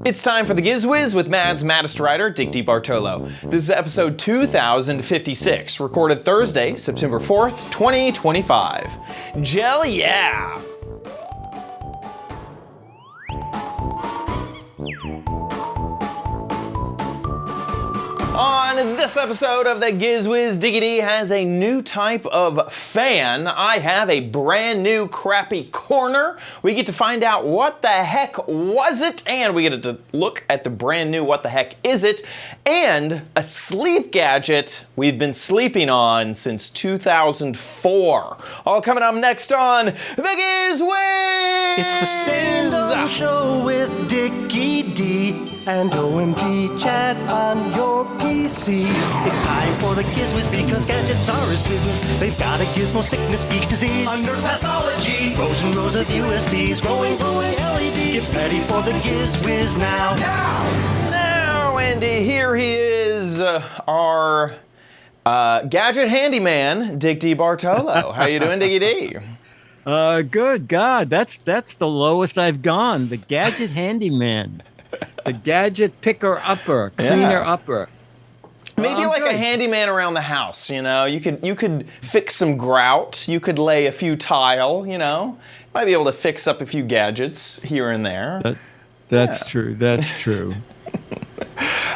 It's time for the Giz Wiz with Mad's maddest writer, DeBartolo. This is episode 2056, recorded Thursday, September 4th, 2025. Jelly, yeah! On this episode of the Giz Wiz, Diggity has a new type of fan. I have a brand new crappy corner. We get to find out what the heck was it, and we get to look at the brand new what the heck is it, and a sleep gadget we've been sleeping on since 2004. All coming up next on the Giz Wiz! It's the Salem Show with Dickie D and OMG chat on your PC. It's time for the Giz Wiz because gadgets are his business. They've got a gizmo sickness, geek disease, under pathology, rows and rows of USBs, glowing LEDs. Get ready for the Giz Wiz now. Now, Andy, here he is, our gadget handyman, Dick DeBartolo. How you doing, Diggy D? Good God, that's the lowest I've gone. The gadget handyman, the gadget picker-upper, cleaner-upper. Maybe like good. a handyman around the house, you know. You could fix some grout. You could lay a few tile, you know. Might be able to fix up a few gadgets here and there. That's true. That's true.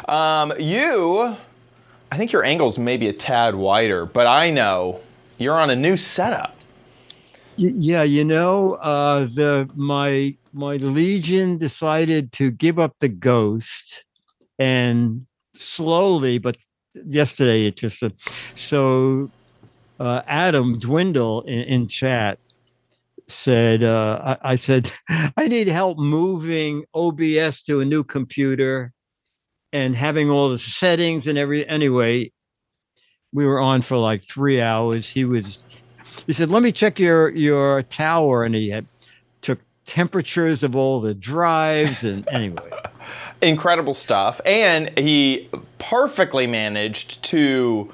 I think your angle's maybe a tad wider, but I know you're on a new setup. Yeah, you know, my Legion decided to give up the Ghost, and slowly, but yesterday it just Adam Dwindle in chat said, I said I need help moving OBS to a new computer and having all the settings and anyway, we were on for like 3 hours. He said, let me check your tower. And he took temperatures of all the drives. And anyway. Incredible stuff. And he perfectly managed to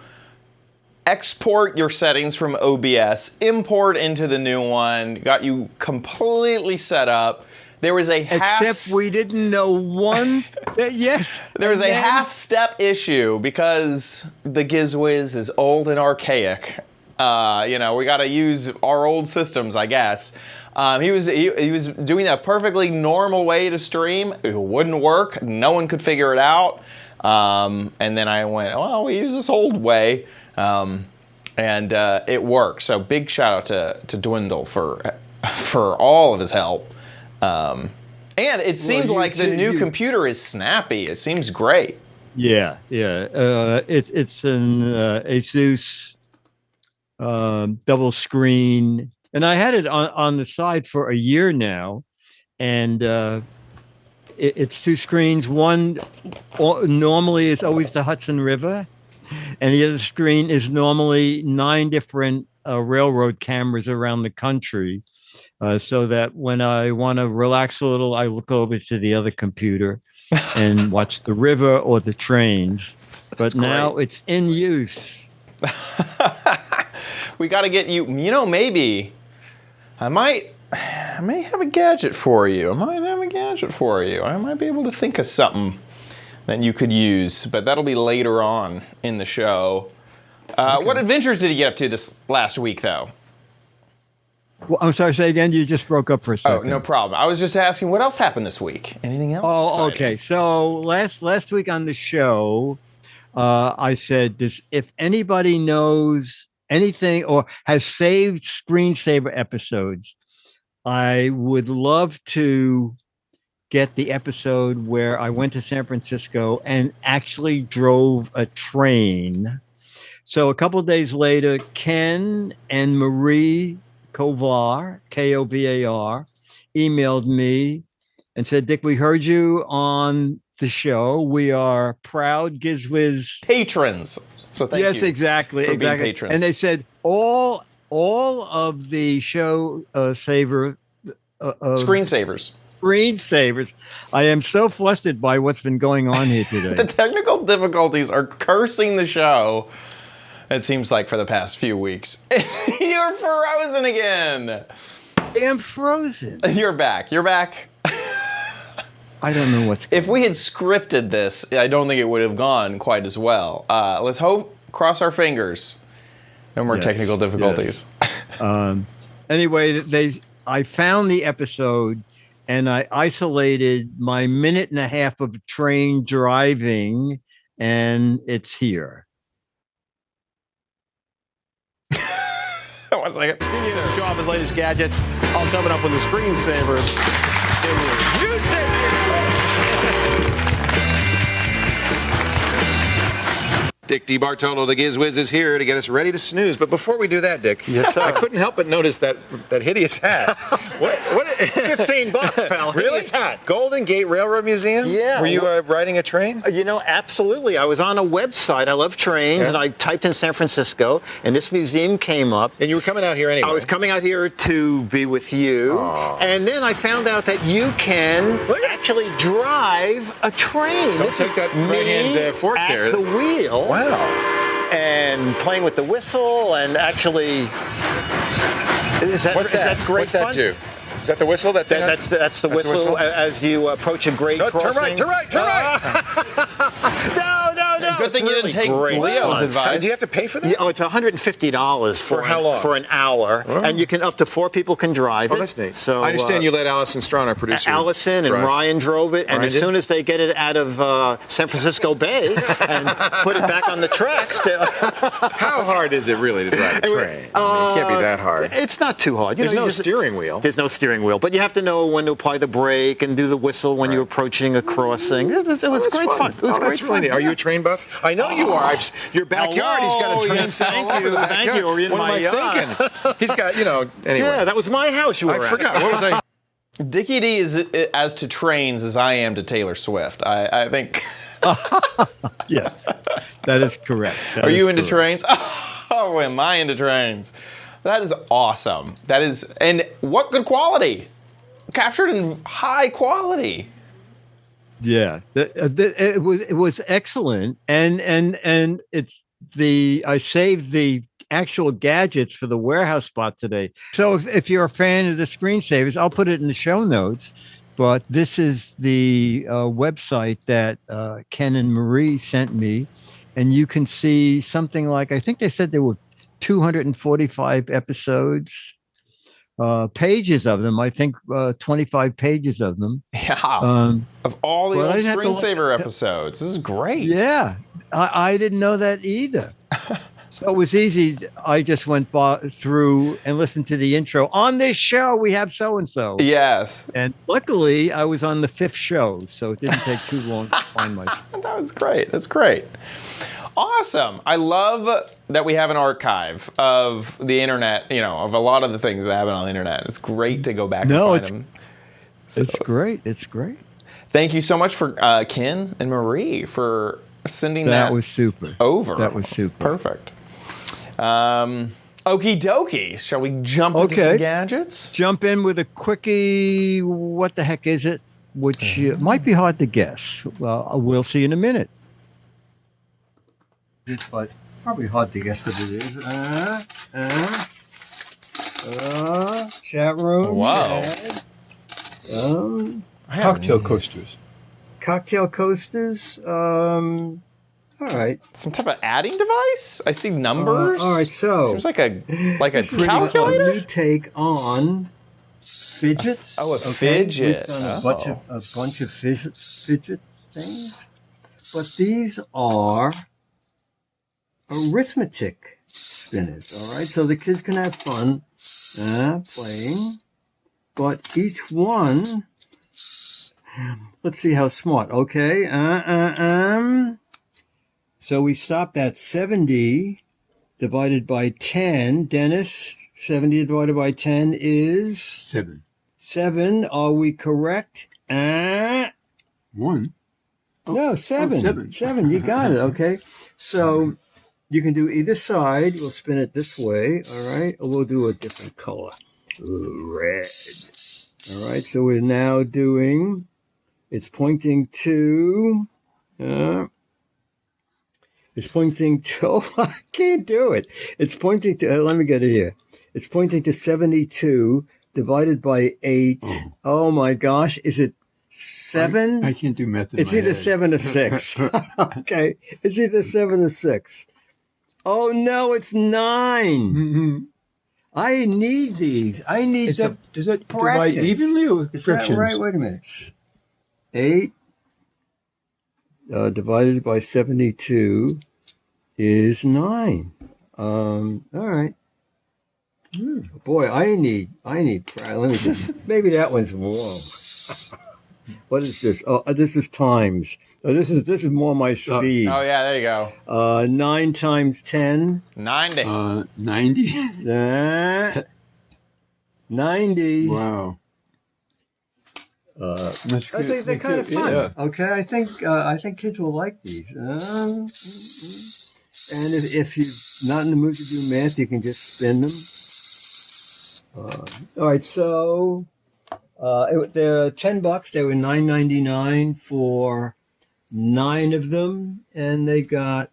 export your settings from OBS, import into the new one, got you completely set up. There was a Except we didn't know one. Yes. There was a half-step issue because the Giz Wiz is old and archaic. We got to use our old systems, I guess. He was doing a perfectly normal way to stream. It wouldn't work. No one could figure it out. And then I went, well, we use this old way. And it worked. So big shout out to Dwindle for all of his help. And it seemed like the new computer is snappy. It seems great. Yeah. It's an Asus double screen, and I had it on the side for a year now, and it's two screens. One normally is always the Hudson River, and the other screen is normally 9 different railroad cameras around the country, so that when I want to relax a little, I look over to the other computer and watch the river or the trains. But now it's in use. We got to get you, maybe I may have a gadget for you. I might be able to think of something that you could use, but that'll be later on in the show. Okay. What adventures did you get up to this last week, though? Well, I'm sorry, say again. You just broke up for a second. Oh, no problem. I was just asking what else happened this week. Anything else? Oh, exciting? Okay. So last week on the show, I said this: if anybody knows anything or has saved screensaver episodes, I would love to get the episode where I went to San Francisco and actually drove a train. So a couple of days later, Ken and Marie Kovar, Kovar, emailed me and said, Dick, we heard you on the show. We are proud Giz Wiz patrons. So thank you. Yes, exactly. Patrons. And they said all of the show screensavers. I am so flustered by what's been going on here today. The technical difficulties are cursing the show. It seems like for the past few weeks. You're frozen again. I am frozen. You're back. I don't know what's. If we had scripted this, I don't think it would have gone quite as well. Let's cross our fingers. No more technical difficulties. Yes. Anyway, I found the episode, and I isolated my minute and a half of train driving, and it's here. 1 second. His job, his latest gadgets, all coming up with the screensavers. Dick DeBartolo, the Giz Wiz, is here to get us ready to snooze. But before we do that, Dick, Yes, sir. I couldn't help but notice that hideous hat. what? $15, pal. Really? Hideous hat. Golden Gate Railroad Museum? Yeah. Were you riding a train? You know, absolutely. I was on a website. I love trains, and I typed in San Francisco, and this museum came up. And you were coming out here anyway. I was coming out here to be with you, and then I found out that you can actually drive a train. Don't take that right-hand fork at there. the wheel. Wow. And playing with the whistle, and actually, is that great What's that fun? do? Is that the whistle? That's That's the whistle as you approach a grade crossing. Turn right. No. Good thing you didn't take great Leo's fun. advice. Do you have to pay for that? Yeah, it's $150 For how long? For an hour, and you can up to 4 people can drive it. Oh, that's neat. So I understand you let Allison Strawn, our producer, Allison and drive. Ryan drove it, and Ryan as did? soon as they get it out of San Francisco Bay and put it back on the tracks, How hard is it really to drive a train? I mean, it can't be that hard. it's not too hard. There's no steering wheel. There's no steering wheel, but you have to know when to apply the brake and do the whistle when you're approaching a crossing. It was That's great fun. It was great that's really fun. neat. Are you a train buff? I know you are. Your backyard, he's got a train Yes, set thank all over you, the thank backyard. you. Or in What my am I yard. thinking? He's got, anyway. Yeah, that was my house you were I at. forgot. What was I? Dickie D is as to trains as I am to Taylor Swift. I think. Yes, that is correct. That Are is you into correct. trains? Oh, am I into trains? That is awesome. That is, and what good quality. Captured in high quality. Yeah, it was excellent, and it's I saved the actual gadgets for the warehouse spot today. So if you're a fan of the screensavers, I'll put it in the show notes. But this is the website that Ken and Marie sent me, and you can see something like, I think they said there were 245 episodes. Pages of them, I think 25 pages of them. Yeah. Of all the but old I'd have to screensaver episodes. This is great. Yeah, I didn't know that either. So it was easy. I just went through and listened to the intro. On this show, we have so-and-so. Yes. And luckily, I was on the 5th show, so it didn't take too long to find my show. That was great. That's great. Awesome. I love that we have an archive of the internet, of a lot of the things that happen on the internet. It's great to go back and find them. It's great. It's great. Thank you so much for Ken and Marie for sending that. That was super. Over. That was super. Perfect. Okie dokie. Shall we jump into some gadgets? Jump in with a quickie. What the heck is it? Which might be hard to guess. Well, we'll see in a minute. But it's probably hard to guess what it is. Chat room. Wow. Cocktail coasters. Cocktail coasters. All right. Some type of adding device? I see numbers. All right, so seems like a this is calculator. A new take on fidgets. Oh, a fidget. We've done a bunch of fidget things, but these are arithmetic spinners. All right, so the kids can have fun playing, but each one. Let's see how smart. Okay. So we stopped at 70 divided by 10. Dennis, 70 divided by 10 is 7. 7. Are we correct? 1. No, 7. 7. 7. You got it. Okay. So you can do either side. We'll spin it this way. All right. Or we'll do a different color. Red. All right. So we're now doing, it's pointing to, oh, I can't do it. It's pointing to, let me get it here. It's pointing to 72 divided by 8. Oh my gosh. Is it 7? I can't do math in It's my either head. 7 or 6. Okay. It's either 7 or 6. Oh, no, it's 9. I need these. I need to Does that divide practice. evenly or Is fractions? that right? Wait a minute. 8 divided by 72 is 9. All right. Boy, I need. Let me just, maybe that one's wrong. What is this? Oh, this is times. Oh, this is more my speed. Oh yeah, there you go. 9 times 10. 90. 90? 90. Wow. That's I good. think they're kind of fun. Yeah. Okay, I think kids will like these. And if you're not in the mood to do math, you can just spin them. All right, so they're $10. They were $9.99 for 9 of them, and they got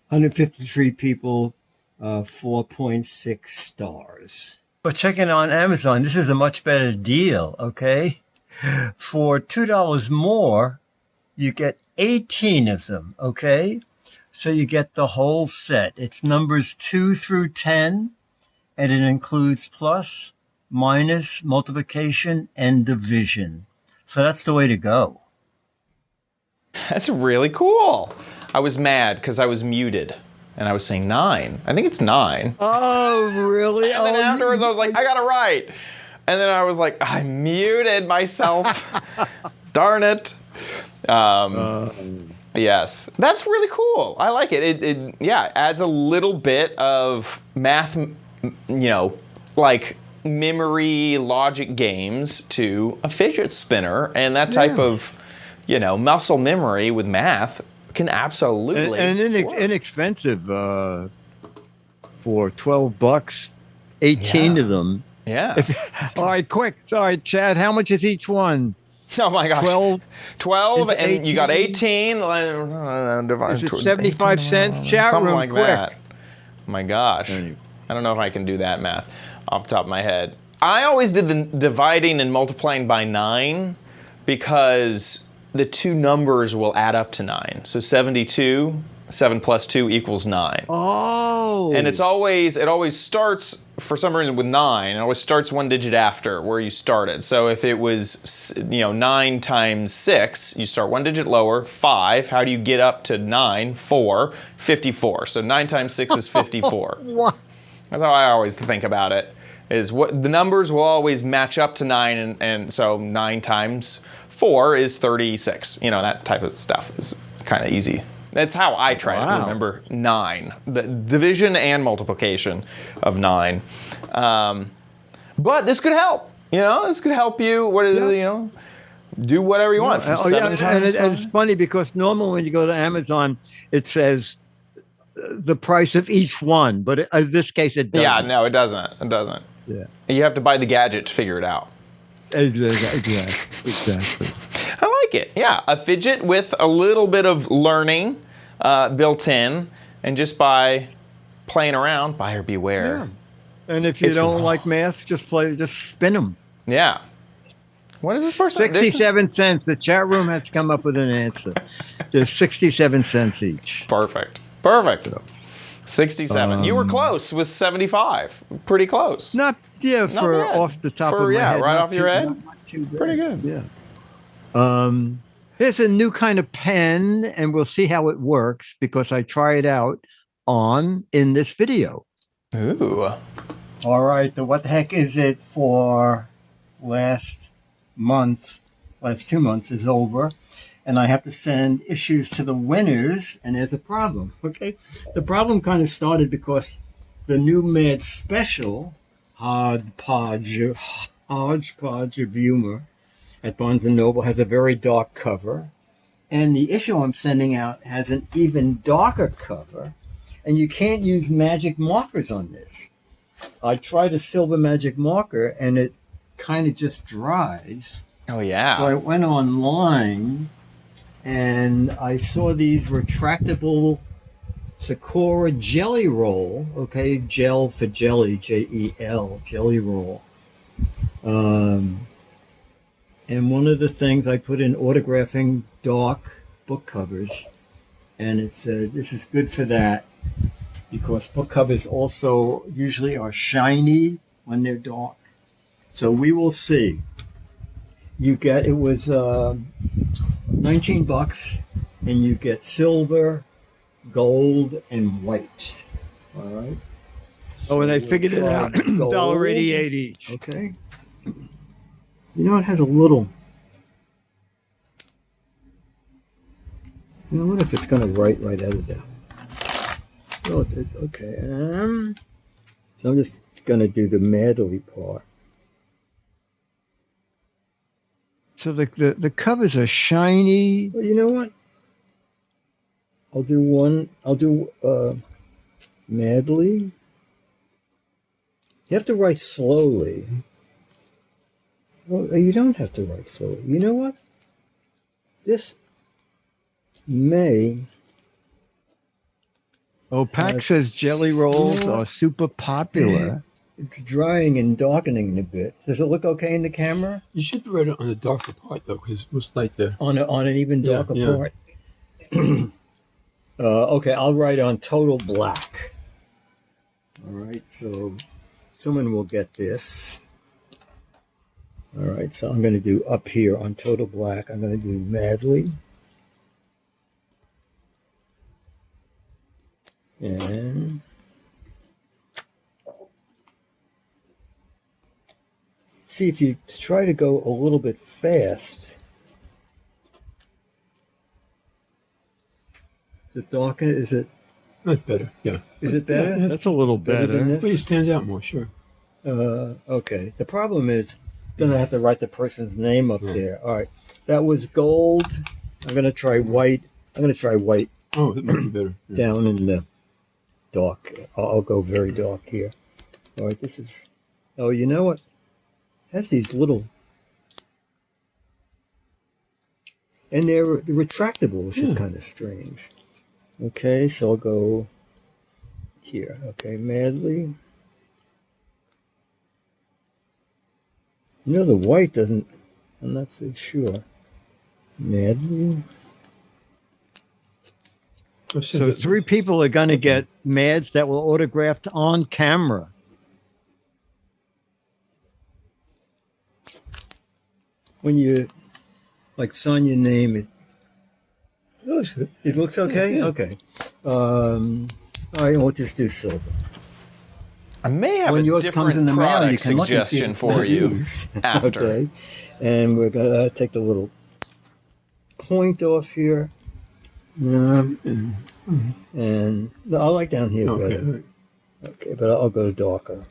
153 people, 4.6 stars. But check it on Amazon. This is a much better deal. Okay. For $2 more, you get 18 of them, okay? So you get the whole set. It's numbers 2 through 10, and it includes plus, minus, multiplication, and division. So that's the way to go. That's really cool. I was mad because I was muted and I was saying 9. I think it's 9. Oh, really? And then afterwards I was like, I got it right. And then I was like, I muted myself. Darn it. Yes, that's really cool. I like it. It adds a little bit of math, like memory logic games to a fidget spinner, and that type of, muscle memory with math can absolutely and work. inexpensive for $12, 18 of them. Yeah. All right, quick. Sorry, Chad. How much is each one? Oh my gosh. 12, and you got 18. Is it 75 cents? Chat Something room, like quick. that. Oh my gosh. I don't know if I can do that math off the top of my head. I always did the dividing and multiplying by 9 because the two numbers will add up to 9. So 72, 7 plus 2 equals 9. Oh. And it always starts, for some reason, with 9. It always starts one digit after where you started. So if it was, 9 times 6, you start one digit lower, 5. How do you get up to 9? 4, 54. So 9 times 6 is 54. What? That's how I always think about it, is what the numbers will always match up to 9, and so 9 times 4 is 36. That type of stuff is kind of easy. That's how I try to remember 9, the division and multiplication of 9. But this could help. This could help you. Do whatever you want. And it's funny because normally when you go to Amazon, it says the price of each one, but in this case it doesn't. Yeah, no, it doesn't. It doesn't. Yeah. You have to buy the gadget to figure it out. Exactly. I like it. Yeah, a fidget with a little bit of learning built in, and just by playing around, buyer beware. Yeah. And if you It's don't wrong. like math, just spin them. Yeah. What is this person? 67 cents. The chat room has come up with an answer. There's 67 cents each. Perfect. 67. You were close with 75. Pretty close. Not Not for bad. off the top of my head. Right not off your too- head? not too bad. Pretty good. Yeah. Here's a new kind of pen, and we'll see how it works because I try it out in this video. Ooh. All right, the what the heck is it for last 2 months is over, and I have to send issues to the winners, and there's a problem, okay? The problem kind of started because the new Mad Special, hodgepodge of humor at Barnes & Noble has a very dark cover, and the issue I'm sending out has an even darker cover, and you can't use magic markers on this. I tried a silver magic marker, and it kind of just dries. Oh, yeah. So I went online, and I saw these retractable Sakura jelly roll, okay, gel for jelly, J-E-L, jelly roll. And one of the things I put in autographing dark book covers, and it said this is good for that because book covers also usually are shiny when they're dark. So we will see. It was $19, and you get silver, gold, and white. All right. Oh, and I figured it out. Gold. $1.88 each. Okay. You know, it has a little. You know, what if it's going to write right out of there? Oh, okay. So I'm just going to do the Madly part. So the covers are shiny. Well, you know what? I'll do Madly. You have to write slowly. Well, you don't have to write slowly. You know what? This may. Pack says jelly rolls are super popular. It's drying and darkening a bit. Does it look okay in the camera? You should write it on the darker part, though, because it was like the... On an even darker part? Okay, I'll write on total black. All right, so someone will get this. All right, so I'm going to do up here on total black, I'm going to do Madly. And see if you try to go a little bit fast. Is it darker? Is it? That's better, yeah. Is it better? Yeah, That's a little better. Than this? But it stands out more, sure. Okay. The problem is, I'm gonna have to write the person's name up there. All right. That was gold. I'm gonna try white. Oh, it might be better. Yeah. Down in the dark. I'll go very dark here. All right. This is. Oh, you know what? It has these little. And they're retractable, which is kind of strange. Okay, so I'll go here. Okay, Madly. You know, the white doesn't, I'm not so sure. Madly. So 3 people are going to get Mads that will autographed on camera. When you, like, sign your name, it looks good. It looks okay? Yeah. Okay. All right, we'll just do silver. I may have When a yours different comes in the mail, product you can look and see suggestion it. for you after. Okay. And we're going to take the little point off here. And no, I like down here better. Okay, but I'll go darker.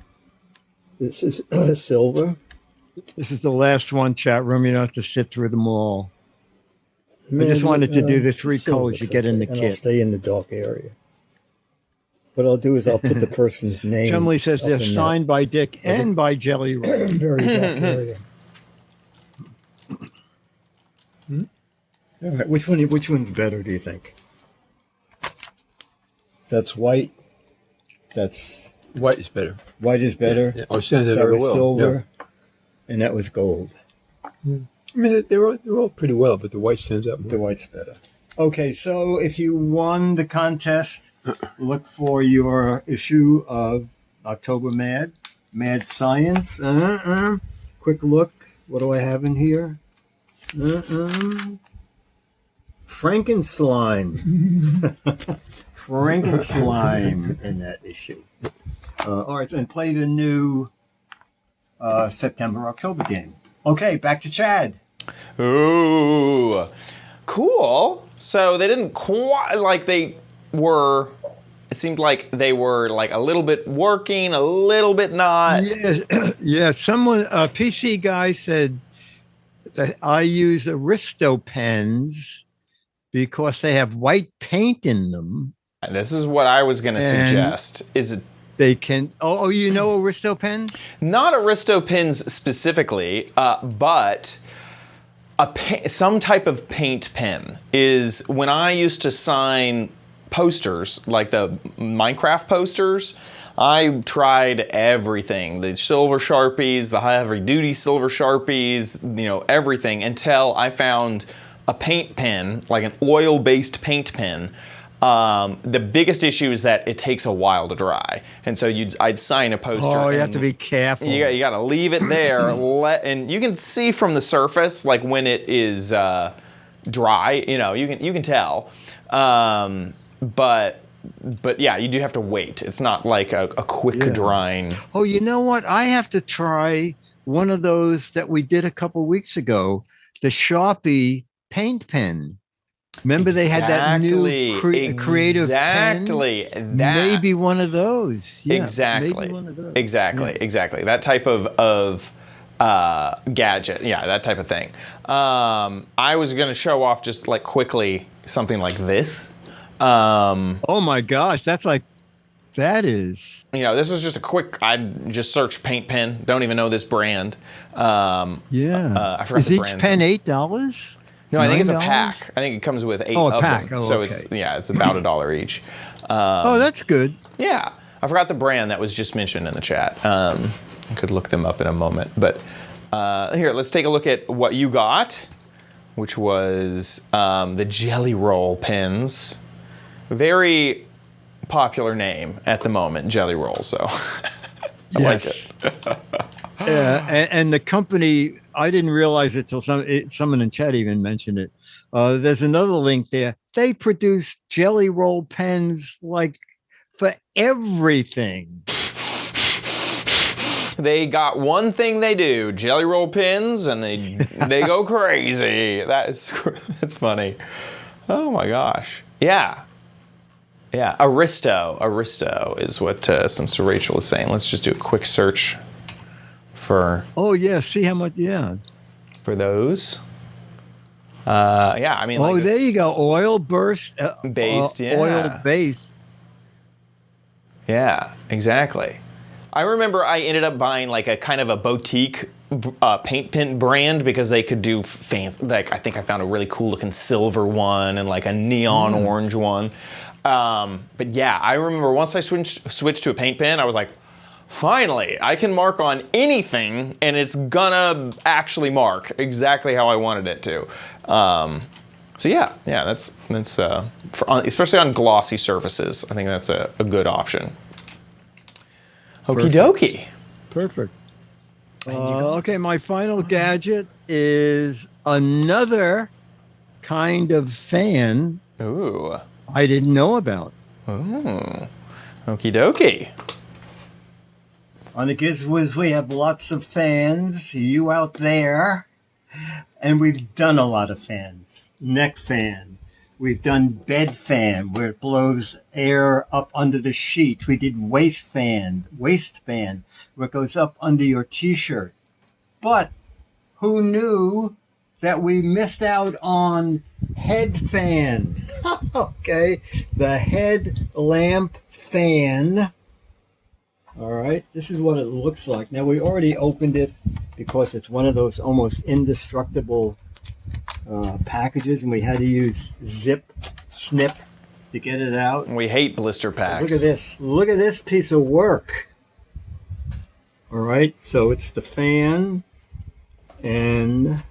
This is silver. This is the last one, chat room. You don't have to sit through them all. I just wanted to do the 3 colors you get in the and I'll kit. stay in the dark area. What I'll do is I'll put the person's name. Emily says up they're in signed by Dick and by Jelly Roll. that very dark area. All right, which one's better, do you think? That's white. That's White is better. white is better. Yeah. Oh, it stands out That very was well. silver, and that was gold. I mean, they're all pretty well, but the white stands out more. The white's better. Okay, so if you won the contest, look for your issue of October Mad Science. Quick look. What do I have in here? Frankenslime. Frankenslime in that issue. All right, and play the new September-October game. Okay, back to Chad. Ooh, cool. So they didn't quite, like they were, it seemed like they were like a little bit working, a little bit not. Yeah, someone, a PC guy said that I use Aristo pens because they have white paint in them. This is what I was going to suggest. Is it They can. Oh, you know Aristo pens? not Aristo pens specifically, but some type of paint pen is when I used to sign posters, like the Minecraft posters. I tried everything, the silver Sharpies, the heavy duty silver Sharpies, everything, until I found a paint pen, like an oil-based paint pen. The biggest issue is that it takes a while to dry, and so I'd sign a poster. Oh, you have to be careful. You got to leave it there, and you can see from the surface, like when it is dry. You can tell, but yeah, you do have to wait. It's not like a quick drying. Oh, you know what? I have to try one of those that we did a couple weeks ago, the Sharpie paint pen. Remember they had that new creative pen? Exactly. Maybe one of those. Yeah, exactly. Maybe one of those. Exactly. That type of gadget. Yeah, that type of thing. I was going to show off just like quickly something like this. Oh my gosh, that is. This is just a quick, I just searched paint pen. Don't even know this brand. Yeah. I forgot is the each brand. pen $8? No, I think it's a $9? pack. I think it comes with 8 Oh, a of pack. them. Oh, so okay. it's about $1 each. Oh, that's good. Yeah. I forgot the brand that was just mentioned in the chat. I could look them up in a moment. But here, let's take a look at what you got, which was the Jelly Roll pens. Very popular name at the moment, Jelly Roll. So I like it. Yeah, and the company, I didn't realize it till someone in chat even mentioned it. There's another link there. They produce Jelly Roll pens like for everything. They got one thing they do: Jelly Roll pens, and they go crazy. That's funny. Oh my gosh. Yeah. Aristo is what some Rachel is saying. Let's just do a quick search for. Oh yeah, see how much? Yeah. For those. I mean. Oh, there you go. Oil burst. Based. Yeah. Oil based. Yeah, exactly. I remember I ended up buying like a kind of a boutique paint pen brand because they could do fancy. Like I think I found a really cool looking silver one and like a neon orange one. But yeah, I remember once I switched to a paint pen, I was like, finally, I can mark on anything and it's gonna actually mark exactly how I wanted it to. So yeah, that's especially on glossy surfaces. I think that's a good option. Okie dokie. Perfect. Okay, my final gadget is another kind of fan. Ooh. I didn't know about. Ooh. Okie dokie. On the Giz Wiz, we have lots of fans. You out there. And we've done a lot of fans. Neck fan. We've done bed fan, where it blows air up under the sheets. We did waistband, where it goes up under your t-shirt. But who knew that we missed out on head fan? Okay, the Headlamp fan. All right, this is what it looks like. Now, we already opened it because it's one of those almost indestructible packages, and we had to use snip to get it out. We hate blister packs. Look at this piece of work. All right, so it's the fan and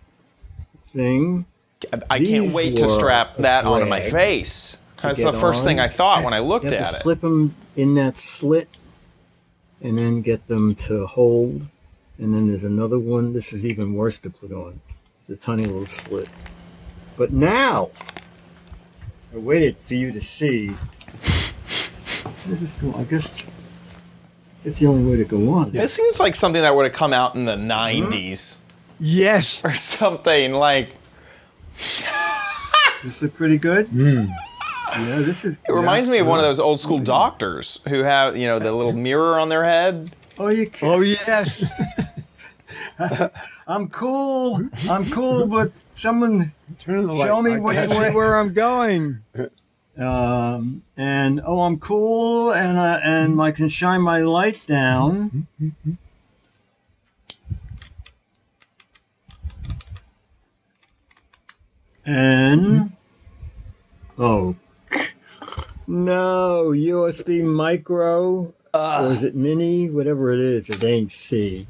thing. I can't wait to strap that onto my face. That's the first thing I thought when I looked at it. Slip them in that slit and then get them to hold. And then there's another one. This is even worse to put on. It's a tiny little slit. But now, I waited for you to see. I guess it's the only way to go on. This seems like something that would have come out in the 90s. Yes. Or something like. This is pretty good. Yeah, this is. It reminds me of one of those old school doctors who have, the little mirror on their head. Oh, you can. Oh, yes. I'm cool, but someone show me where I'm going. And I'm cool, and I can shine my light down. And no, USB micro. Or is it mini? Whatever it is, it ain't C.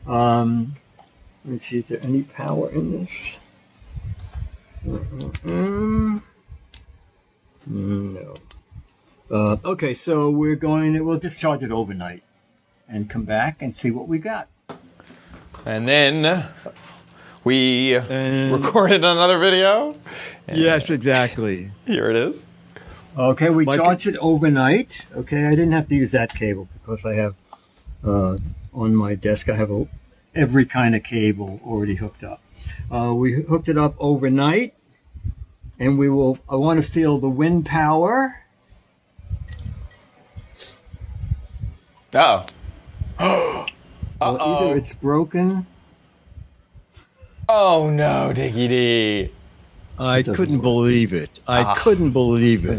Let me see, is there any power in this? No. Okay, so we'll discharge it overnight and come back and see what we got. And then we recorded another video. Yes, exactly. Here it is. Okay, we charged it overnight. Okay, I didn't have to use that cable because I have, on my desk, I have every kind of cable already hooked up. We hooked it up overnight, and I want to feel the wind power. Uh-oh. Well, either it's broken. Oh no, Dickie D. I couldn't believe it. I couldn't believe it.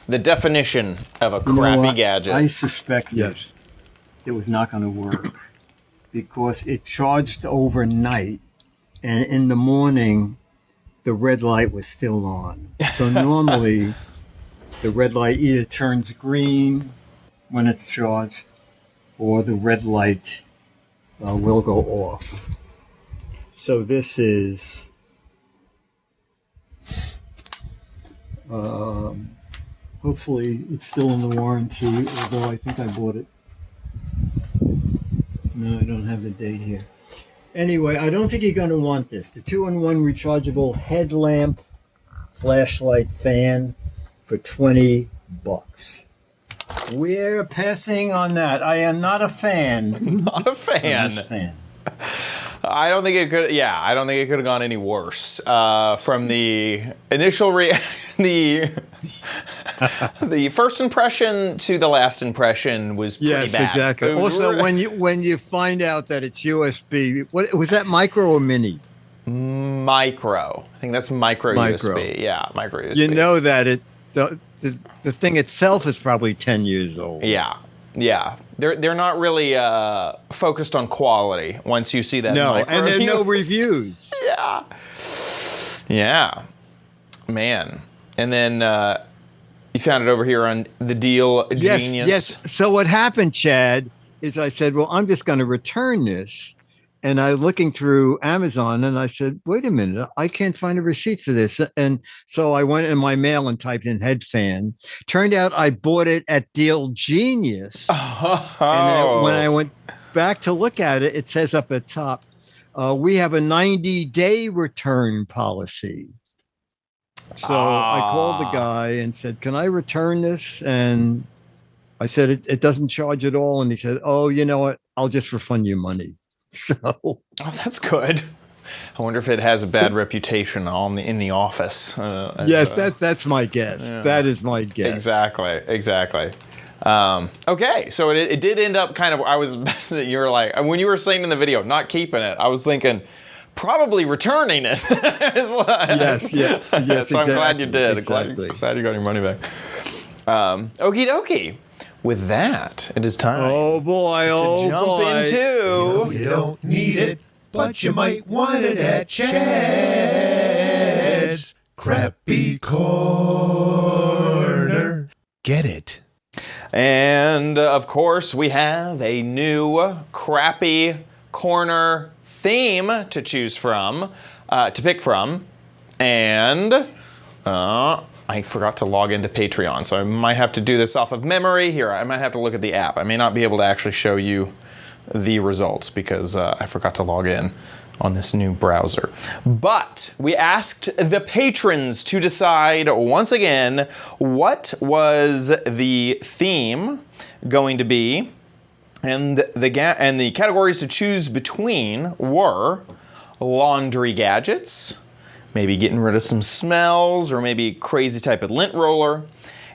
The definition of a crappy gadget. I suspect it was not going to work because it charged overnight, and in the morning, the red light was still on. So normally, the red light either turns green when it's charged, or the red light will go off. So this is hopefully it's still in the warranty, although I think I bought it. No, I don't have the date here. Anyway, I don't think you're going to want this. The 2-in-1 rechargeable headlamp flashlight fan for $20. We're passing on that. I am not a fan. Not a fan. Of this fan. I don't think it could. Yeah, I don't think it could have gone any worse. From the initial the first impression to the last impression was pretty bad. Yes, exactly. Also, when you find out that it's USB, what was that, micro or mini? Micro. I think that's micro. USB. Yeah, micro USB. You know that the thing itself is probably 10 years old. Yeah. Yeah, they're not really focused on quality once you see that. No, and there are no reviews. Yeah, man. And then you found it over here on the Deal Genius. Yes. So what happened, Chad, is I said, well, I'm just going to return this. And I looking through Amazon, and I said, wait a minute, I can't find a receipt for this. And so I went in my mail and typed in head fan. Turned out I bought it at Deal Genius. Oh. And when I went back to look at it, it says up at top, we have a 90-day return policy. So I called the guy and said, can I return this? And I said, it doesn't charge at all. And he said, oh, you know what? I'll just refund you money. So, oh, that's good. I wonder if it has a bad reputation in the office. Yes, that's my guess. Yeah. That is my guess. Exactly. Okay, so it did end up kind of. You were like, when you were saying in the video, not keeping it. I was thinking probably returning it. Yes. So I'm glad you did. Exactly. Glad you got your money back. Okie dokie. With that, it is time. Oh boy! To jump into. You don't need it, but you might want it at Chad's Crappy Corner. Get it? And of course, we have a new Crappy Corner theme to choose from, to pick from, and. I forgot to log into Patreon, so I might have to do this off of memory. Here, I might have to look at the app. I may not be able to actually show you the results because I forgot to log in on this new browser. But we asked the patrons to decide once again what was the theme going to be, and the categories to choose between were laundry gadgets, maybe getting rid of some smells, or maybe crazy type of lint roller.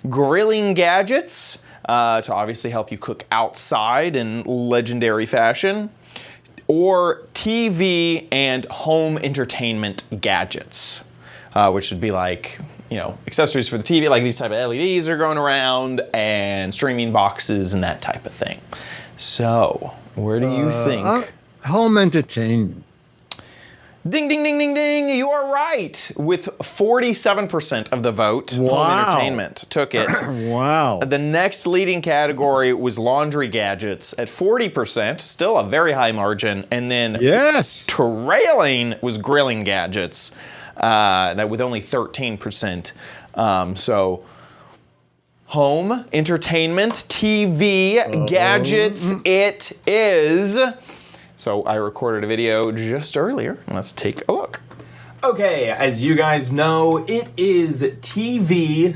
Grilling gadgets, to obviously help you cook outside in legendary fashion. Or TV and home entertainment gadgets, which would be like, accessories for the TV, like these type of LEDs are going around, and streaming boxes and that type of thing. So, where do you think? Home entertainment. Ding, ding, ding, ding, ding. You are right. With 47% of the vote, home entertainment took it. Wow. The next leading category was laundry gadgets at 40%, still a very high margin. And then trailing was grilling gadgets with only 13%. So home entertainment, TV, gadgets, it is. So I recorded a video just earlier. Let's take a look. Okay, as you guys know, it is TV/home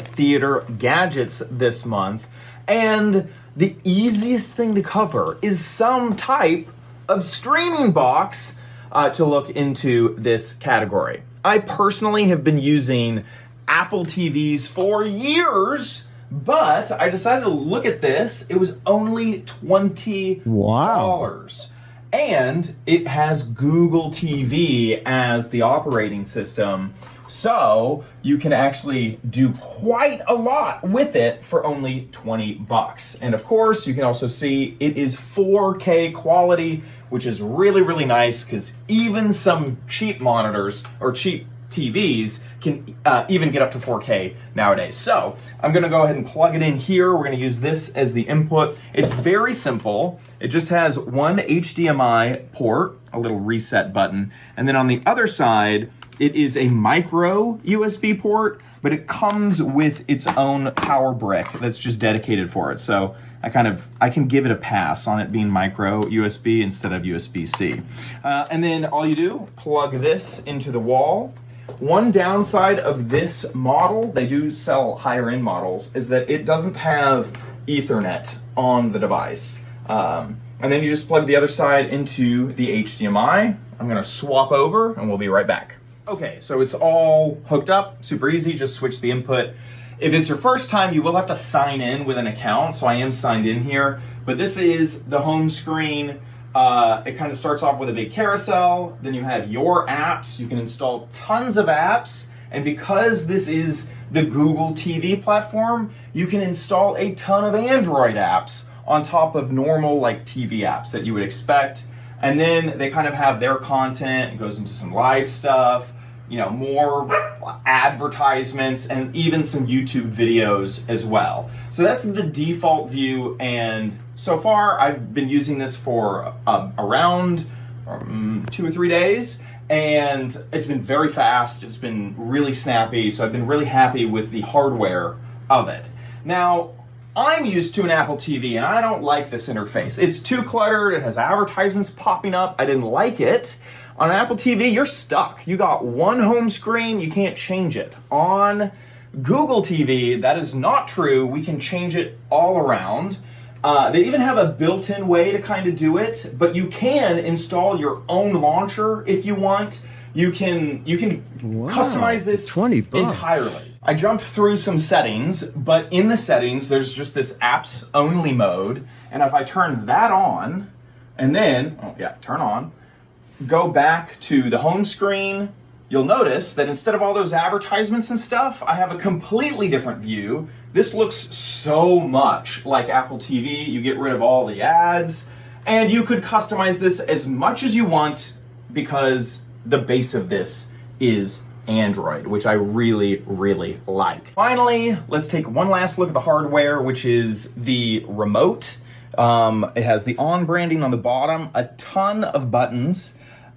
theater gadgets this month. And the easiest thing to cover is some type of streaming box to look into this category. I personally have been using Apple TVs for years, but I decided to look at this. It was only $20. Wow. And it has Google TV as the operating system. So you can actually do quite a lot with it for only $20. And of course, you can also see it is 4K quality, which is really, really nice because even some cheap monitors or cheap TVs can even get up to 4K nowadays. So I'm going to go ahead and plug it in here. We're going to use this as the input. It's very simple. It just has one HDMI port, a little reset button, and then on the other side, it is a micro USB port, but it comes with its own power brick that's just dedicated for it. So I can give it a pass on it being micro USB instead of USB-C. And then all you do, plug this into the wall. One downside of this model, they do sell higher end models, is that it doesn't have Ethernet on the device. And then you just plug the other side into the HDMI. I'm gonna swap over and we'll be right back. Okay, so it's all hooked up, super easy, just switch the input. If it's your first time, you will have to sign in with an account, so I am signed in here. But this is the home screen. It kind of starts off with a big carousel, then you have your apps. You can install tons of apps, and because this is the Google TV platform, you can install a ton of Android apps on top of normal like TV apps that you would expect. And then they kind of have their content. It goes into some live stuff, you know, more advertisements, and even some YouTube videos as well. So that's the default view, and so far I've been using this for around 2 or 3 days, and it's been very fast. It's been really snappy, so I've been really happy with the hardware of it. Now, I'm used to an Apple TV, and I don't like this interface. It's too cluttered. It has advertisements popping up. I didn't like it. On an Apple TV, you're stuck. You got one home screen, you can't change it. On Google TV, that is not true. We can change it all around. They even have a built-in way to kind of do it, but you can install your own launcher if you want. You can customize this $20 entirely. I jumped through some settings, but in the settings, there's just this apps only mode. And if I turn that on, and then, turn on, go back to the home screen, you'll notice that instead of all those advertisements and stuff, I have a completely different view. This looks so much like Apple TV. You get rid of all the ads, and you could customize this as much as you want because the base of this is Android, which I really, really like. Finally, let's take one last look at the hardware, which is the remote. It has the on branding on the bottom, a ton of buttons.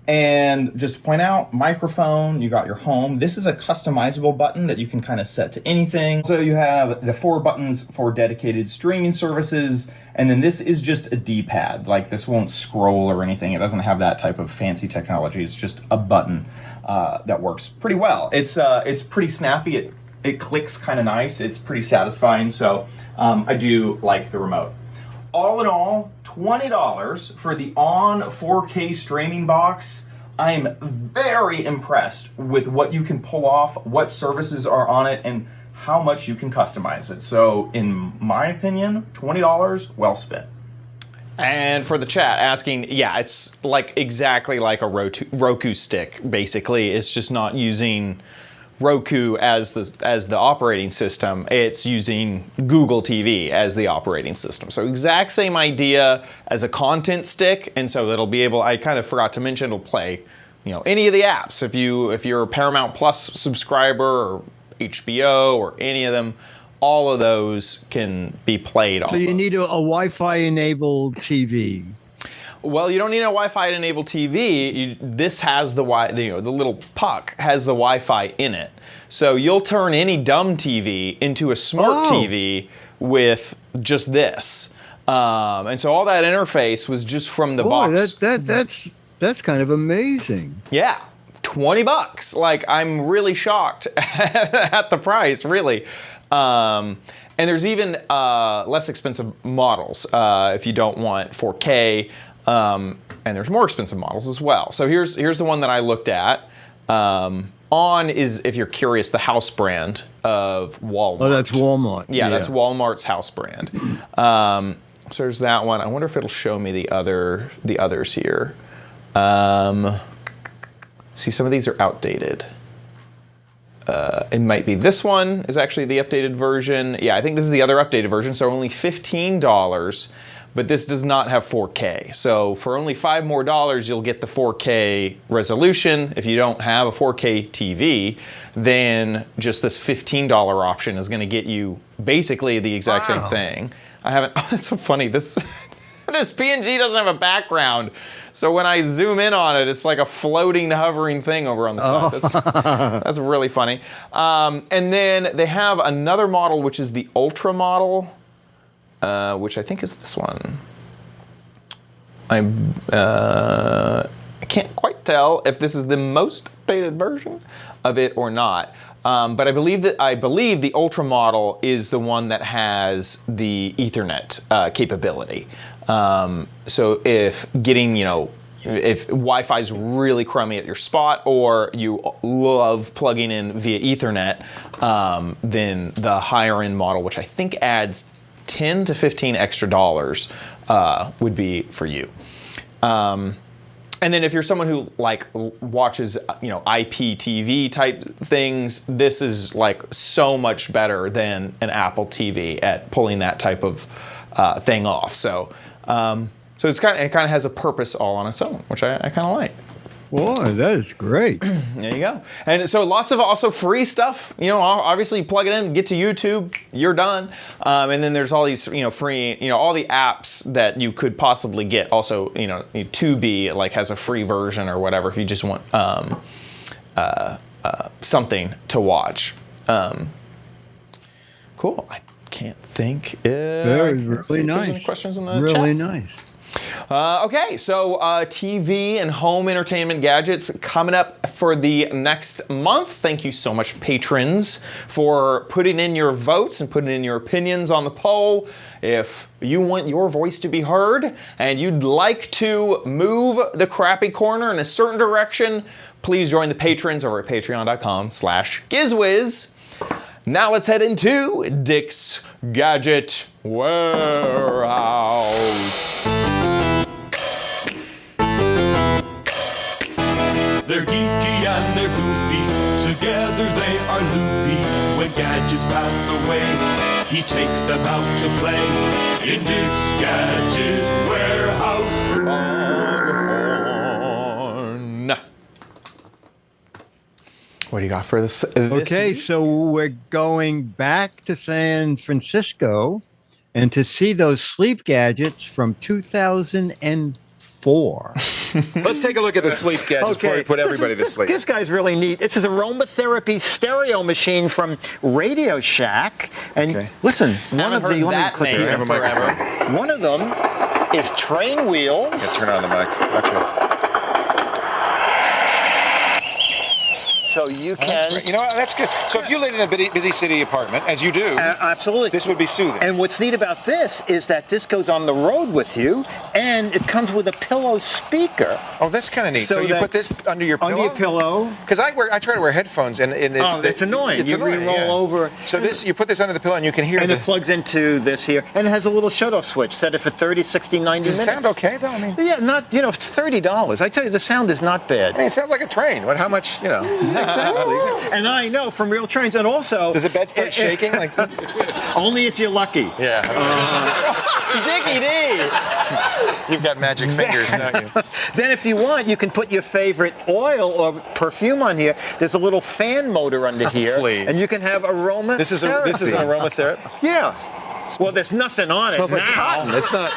And just to point out, microphone, you got your home. This is a customizable button that you can kind of set to anything. So you have the 4 buttons for dedicated streaming services, and then this is just a D-pad. Like, this won't scroll or anything. It doesn't have that type of fancy technology. It's just a button that works pretty well. It's pretty snappy. It clicks kind of nice. It's pretty satisfying. So I do like the remote. All in all, $20 for the On 4K streaming box. I am very impressed with what you can pull off, what services are on it, and how much you can customize it. So, in my opinion, $20, well spent. And for the chat asking, yeah, it's like exactly like a Roku stick, basically. It's just not using Roku as the operating system. It's using Google TV as the operating system. So exact same idea as a content stick, and so it'll be able. I kind of forgot to mention it'll play, any of the apps. If you're a Paramount Plus subscriber or HBO or any of them, all of those can be played off. So you need a Wi-Fi enabled TV. Well, you don't need a Wi-Fi enabled TV. This has the little puck has the Wi-Fi in it. So you'll turn any dumb TV into a smart TV with just this. And so all that interface was just from the box. That's kind of amazing. Yeah, $20. Like, I'm really shocked at the price, really. And there's even less expensive models if you don't want 4K. And there's more expensive models as well. So here's the one that I looked at. On is, if you're curious, the house brand of Walmart. Oh, that's Walmart. Yeah, that's Walmart's house brand. So there's that one. I wonder if it'll show me the others here. See, some of these are outdated. It might be this one is actually the updated version. Yeah, I think this is the other updated version. So only $15. But this does not have 4K. So for only $5 more, you'll get the 4K resolution. If you don't have a 4K TV, then just this $15 option is gonna get you basically the exact same thing. Oh, that's so funny. This PNG doesn't have a background. So when I zoom in on it, it's like a floating, hovering thing over on the side. That's really funny. And then they have another model, which is the Ultra model. Which I think is this one. I can't quite tell if this is the most updated version of it or not. But I believe the Ultra model is the one that has the Ethernet capability. So if getting, if Wi-Fi is really crummy at your spot, or you love plugging in via Ethernet, then the higher end model, which I think adds $10 to $15 extra would be for you. And then if you're someone who watches IPTV type things, this is like so much better than an Apple TV at pulling that type of thing off. So it kind of has a purpose all on its own, which I kind of like. Boy, that is great. There you go. And so lots of also free stuff. Obviously you plug it in, get to YouTube, you're done. And then there's all these, free, all the apps that you could possibly get. Also, Tubi has a free version or whatever if you just want something to watch. Cool. I can't think. Very really nice. Any questions in the chat? Really nice. Okay, so TV and home entertainment gadgets coming up for the next month. Thank you so much, patrons, for putting in your votes and putting in your opinions on the poll. If you want your voice to be heard and you'd like to move the crappy corner in a certain direction, please join the patrons over at patreon.com/Giz Wiz. Now let's head into Dick's Gadget Warehouse. They're geeky and they're goofy, together they are loopy. When gadgets pass away, he takes them out to play in Dick's Gadget Warehouse. What do you got for this Okay, week? so we're going back to San Francisco and to see those sleep gadgets from 2004. Let's take a look at the sleep gadgets before we put everybody to sleep. This guy's really neat. This is aromatherapy stereo machine from Radio Shack. And listen, one of the one of them is train wheels. Yeah, turn on the mic. Okay. So you can. That's that's good. So if you live in a busy city apartment, as you do, absolutely, this would be soothing. And what's neat about this is that this goes on the road with you, and it comes with a pillow speaker. Oh, that's kind of neat. So you put this under your pillow? Under your pillow. Because I try to wear headphones, and it's annoying. It's you annoying, roll over. So you put this under the pillow, and you can hear. And it plugs into this here, and it has a little shut-off switch. Set it for 30, 60, 90 minutes. Does it sound okay though? I mean, yeah, not $30. I tell you, the sound is not bad. I mean, it sounds like a train. How much? exactly. And I know from real trains. And also, does the bed start shaking? Like only if you're lucky. Yeah. Dickie D. You've got magic fingers, don't you? Then if you want, you can put your favorite oil or perfume on here. There's a little fan motor under here. Please. And you can have aromatherapy. This is an aromatherapy? Yeah. Well, there's nothing on Smells it like now. cotton. It's not.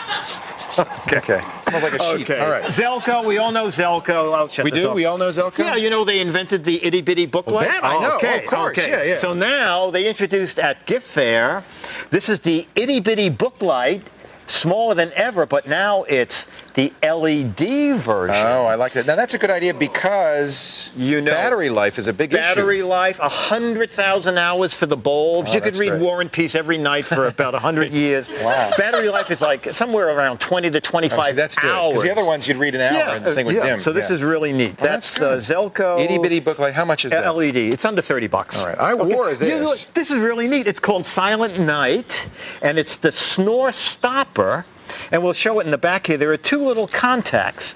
Okay. It smells like a sheet. Okay. All right. Zelko, we all know Zelko. I'll shut We this do? off. We all know Zelko? Yeah, you know they invented the itty bitty booklet. Well, that I know. Okay, of course. okay. Yeah, yeah. So now they introduced at Gift Fair, this is the itty bitty booklight, smaller than ever, but now it's the LED version. Oh, I like that. Now that's a good idea because battery life is a big issue. Battery life, 100,000 hours for the bulbs. Oh, you could that's read great. War and Peace every night for about 100 years. Wow. Battery life is like somewhere around 20 to 25 See, that's good. hours. Because the other ones you'd read an hour and the thing would dim. So this is really neat. Well, that's good. Zelko. Itty bitty booklight. How much is that? LED. It's under $30. All right. I wore this. You know, this is really neat. It's called Silent Night, and it's the snore stopper. And we'll show it in the back here. There are two little contacts.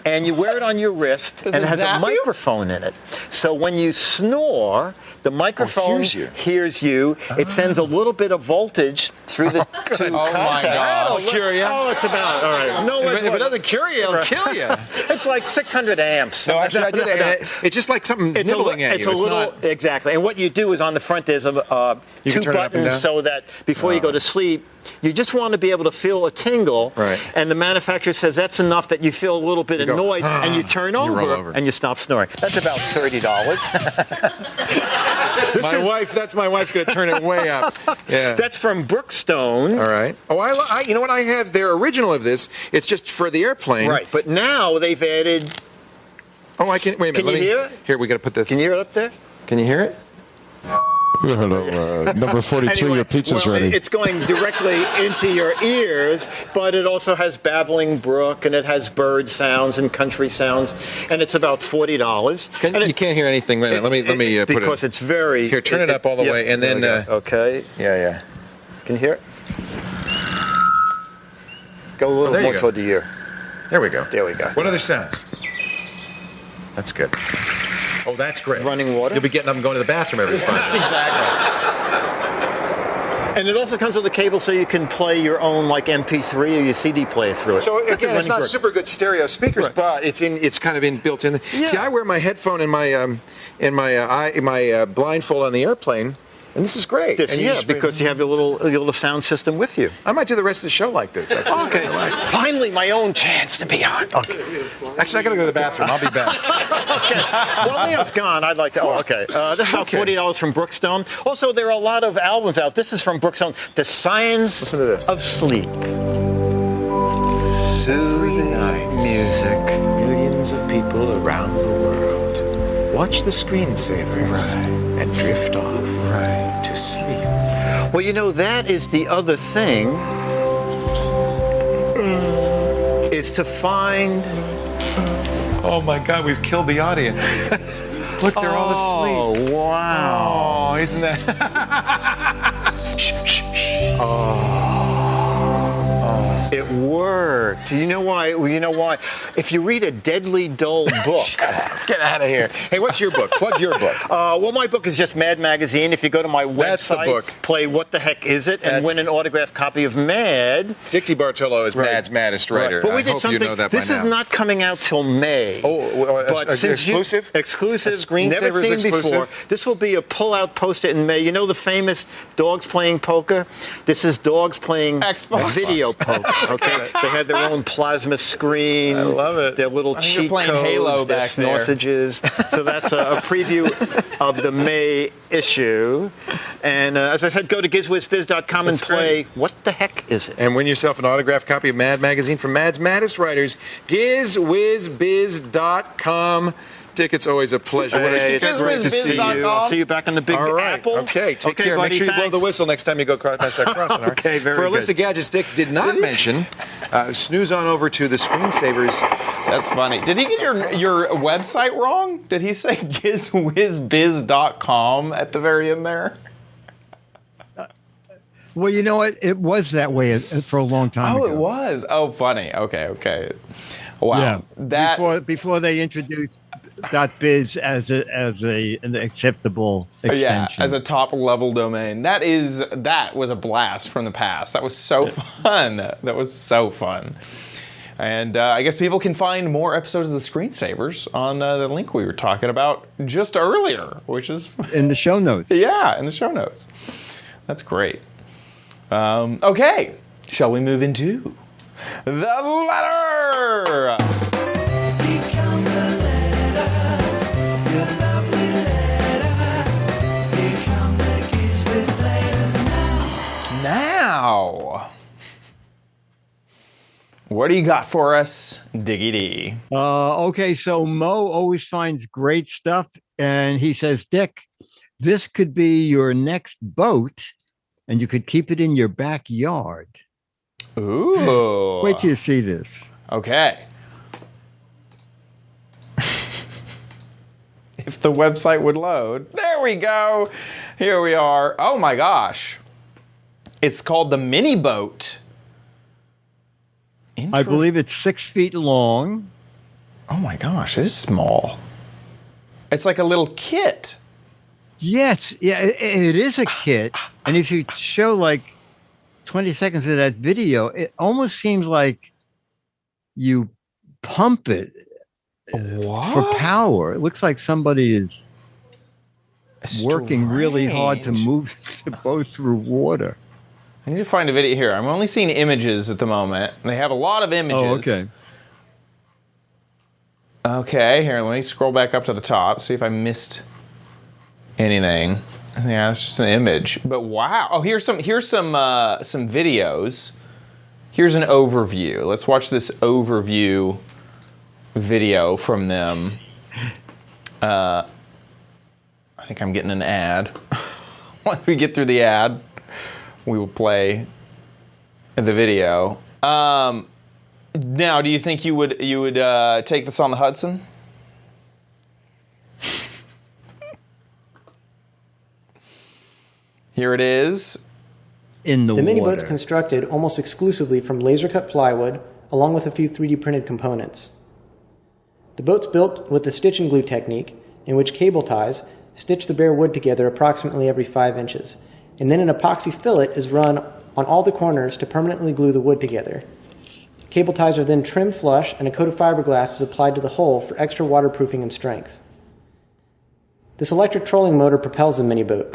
And you wear it on your wrist, and it has a microphone in it. So when you snore, the microphone hears you. It sends a little bit of voltage through the two Oh, my contacts. God. That'll cure you. Oh, it's about, all right. No, If it doesn't cure you, it'll kill you. It's like 600 amps. No, actually, I did it. It's just like something nibbling at you. It's a little, exactly. And what you do is on the front, there's two turn it up and down? buttons so that before you go to sleep, you just want to be able to feel a tingle. Right. And the manufacturer says that's enough that you feel a little bit go, annoyed, and you turn roll over, over. and you stop snoring. That's about $30. That's my wife's going to turn it way up. Yeah. That's from Brookstone. All right. Oh, I you know what? I have their original of this. It's just for the airplane. Right. But now they've added. Oh, I can. Wait a minute. Can you hear it? Here, we got to put this. Can you hear it up there? Can you hear it? Hello, number 42, Anyway, your pizza's well, ready. It's going directly into your ears, but it also has babbling brook, and it has bird sounds and country sounds, and it's about $40. You can't hear anything. Wait a minute, let me put it. Because it's very. Here, turn it up all the way, and then. Okay. Yeah. Can you hear it? Go a little more toward the ear. There we go. There we go. What other sounds? That's good. Oh, that's great. Running water? You'll be getting up and going to the bathroom every 5 minutes. Exactly. And it also comes with a cable so you can play your own like MP3 or your CD player through it. So That's again, a it's not running super good stereo speakers, Right. but it's kind of built in. Yeah. See, I wear my headphone in my blindfold on the airplane, and this is great. This, And yeah, because you have your little sound system with you. I might do the rest of the show like this. Actually. Okay. Finally, my own chance to be on. Okay. Actually, I got to go to the bathroom. I'll be back. Okay. Well, Leo's gone. I'd like to. Oh, okay. This is about $40 from Brookstone. Also, there are a lot of albums out. This is from Brookstone. The Science Listen to this. of Sleep. Soothing music. Millions of people around the world watch the screensavers and drift off to sleep. Well, you know, that is the other thing, is to find... Oh my God, we've killed the audience. Look, they're all asleep. Oh, wow. Oh, isn't that? Shh, shh, shh. It worked. You know why? Well, you know why? If you read a deadly dull book... Get out of here. Hey, what's your book? Plug your book. Well, my book is just Mad Magazine. If you go to my That's the website, book. play What the Heck Is It, and win an autographed copy of Mad. Dick DeBartolo is Mad's maddest writer. But we I did hope something. you know that this by is now. not coming out till May. But since exclusive? Exclusive. A Screensavers Never seen exclusive? before. This will be a pull-out poster in May. You know the famous dogs playing poker? This is dogs playing Xbox. video poker. Okay, they had their own plasma screen. I love it. Their little I think you're cheat playing codes, Halo their back there. sausages. So that's a preview of the May issue. And as I said, go to gizwizbiz.com and That's play great. What the Heck Is It? And win yourself an autographed copy of Mad Magazine from Mad's maddest writers, gizwizbiz.com. Dick, it's always a pleasure. Hey, What a- it's great to see you. I'll see you back on the Big All right. Apple. Okay, take care. buddy, Make sure you blow thanks. the whistle next time you go past that crossing. all right? Okay, very For a list good. of gadgets Dick did not mention, snooze on over to the screensavers. That's funny. Did he get your website wrong? Did he say gizwizbiz.com at the very end there? Well, you know what? It was that way for a long time ago. Oh, it was. Oh, funny. Okay. Wow. Yeah. That Before they introduced .biz as an acceptable extension. Yeah, as a top level domain. That was a blast from the past. That was so fun. That was so fun. And I guess people can find more episodes of the Screensavers on the link we were talking about just earlier, which is in the show notes. Yeah, in the show notes. That's great. Okay, shall we move into the letter? Become the letters, your lovely letters. Become the Giz Wiz letters Now, what do you got for us, Diggy D? Okay, so Mo always finds great stuff, and he says, Dick, this could be your next boat, and you could keep it in your backyard. Ooh. Wait till you see this. Okay. If the website would load. There we go. Here we are. Oh my gosh. It's called the Mini Boat. I believe it's 6 feet long. Oh my gosh, it is small. It's like a little kit. Yes, yeah, it is a kit. And if you show like 20 seconds of that video, it almost seems like you pump it for power. It looks like somebody is working really hard to move the boat through water. I need to find a video here. I'm only seeing images at the moment. They have a lot of images. Oh, okay. Okay, here, let me scroll back up to the top, see if I missed anything. Yeah, it's just an image. But wow. Oh, here's some videos. Here's an overview. Let's watch this overview video from them. I think I'm getting an ad. Once we get through the ad, we will play the video. Now, do you think you would take this on the Hudson? Here it is. In the mini water. boat's constructed almost exclusively from laser-cut plywood, along with a few 3D printed components. The boat's built with the stitch and glue technique, in which cable ties stitch the bare wood together approximately every 5 inches, and then an epoxy fillet is run on all the corners to permanently glue the wood together. Cable ties are then trimmed flush, and a coat of fiberglass is applied to the hull for extra waterproofing and strength. This electric trolling motor propels the mini boat.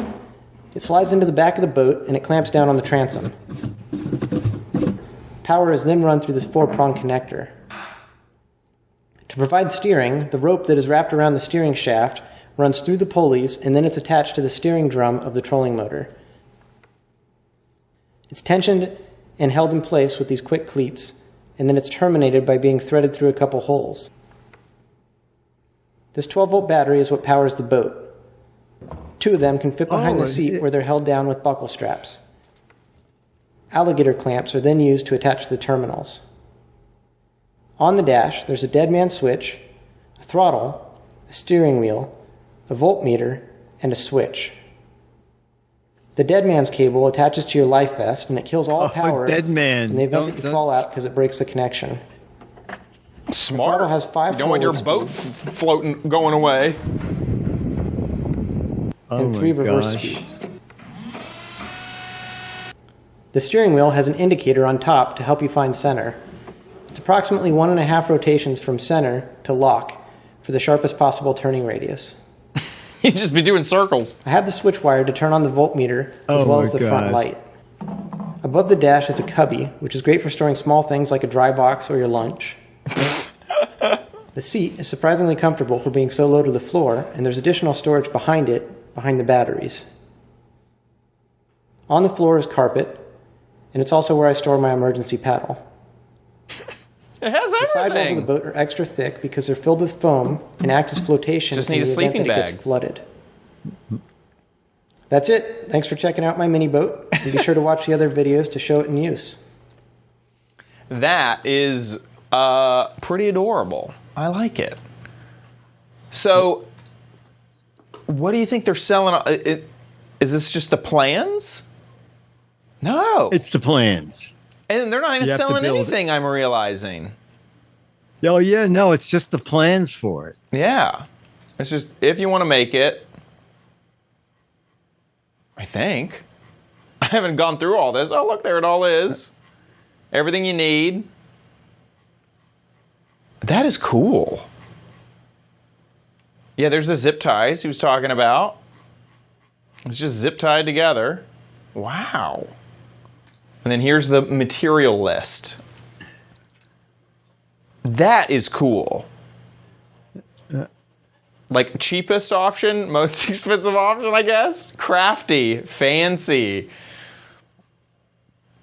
It slides into the back of the boat and it clamps down on the transom. Power is then run through this 4-prong connector. To provide steering, the rope that is wrapped around the steering shaft runs through the pulleys and then it's attached to the steering drum of the trolling motor. It's tensioned and held in place with these quick cleats, and then it's terminated by being threaded through a couple holes. This 12-volt battery is what powers the boat. 2 of them can fit behind the seat where they're held down with buckle straps. Alligator clamps are then used to attach the terminals. On the dash, there's a dead man switch, a throttle, a steering wheel, a voltmeter, and a switch. The dead man's cable attaches to your life vest and it kills all power dead man. in the event that you fall out because it breaks the connection. Smart. The throttle has 5 You don't want your boat floating, going away. And 3 reverse speeds. The steering wheel has an indicator on top to help you find center. It's approximately 1.5 rotations from center to lock for the sharpest possible turning radius. You'd just be doing circles. I have the switch wire to turn on the voltmeter as well as the front light. Above the dash is a cubby, which is great for storing small things like a dry box or your lunch. The seat is surprisingly comfortable for being so low to the floor, and there's additional storage behind it, behind the batteries. On the floor is carpet, and it's also where I store my emergency paddle. It has everything. The sidewalls of the boat are extra thick because they're filled with foam and act as flotation Just in need the a event sleeping that it bag. gets flooded. That's it. Thanks for checking out my mini boat, and be sure to watch the other videos to show it in use. That is pretty adorable. I like it. So, what do you think they're selling? Is this just the plans? No. It's the plans. And they're not even You have to selling build it. anything, I'm realizing. Oh, yeah, no, it's just the plans for it. Yeah. It's just if you want to make it. I think. I haven't gone through all this. Oh, look, there it all is. Everything you need. That is cool. Yeah, there's the zip ties he was talking about. It's just zip tied together. Wow. And then here's the material list. That is cool. Like cheapest option, most expensive option, I guess. Crafty, fancy.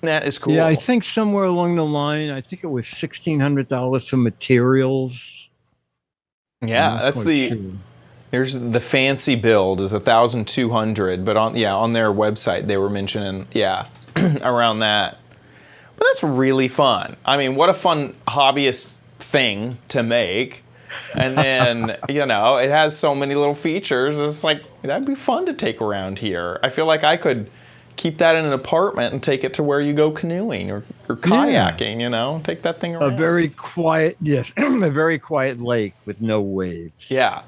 That is cool. Yeah, I think somewhere along the line, I think it was $1,600 for materials. Yeah, that's the. Sure. There's the fancy build is $1,200, but on their website they were mentioning around that. But that's really fun. I mean, what a fun hobbyist thing to make. And then, it has so many little features. It's like, that'd be fun to take around here. I feel like I could keep that in an apartment and take it to where you go canoeing or kayaking, take that thing around. A very quiet lake with no waves. Yeah.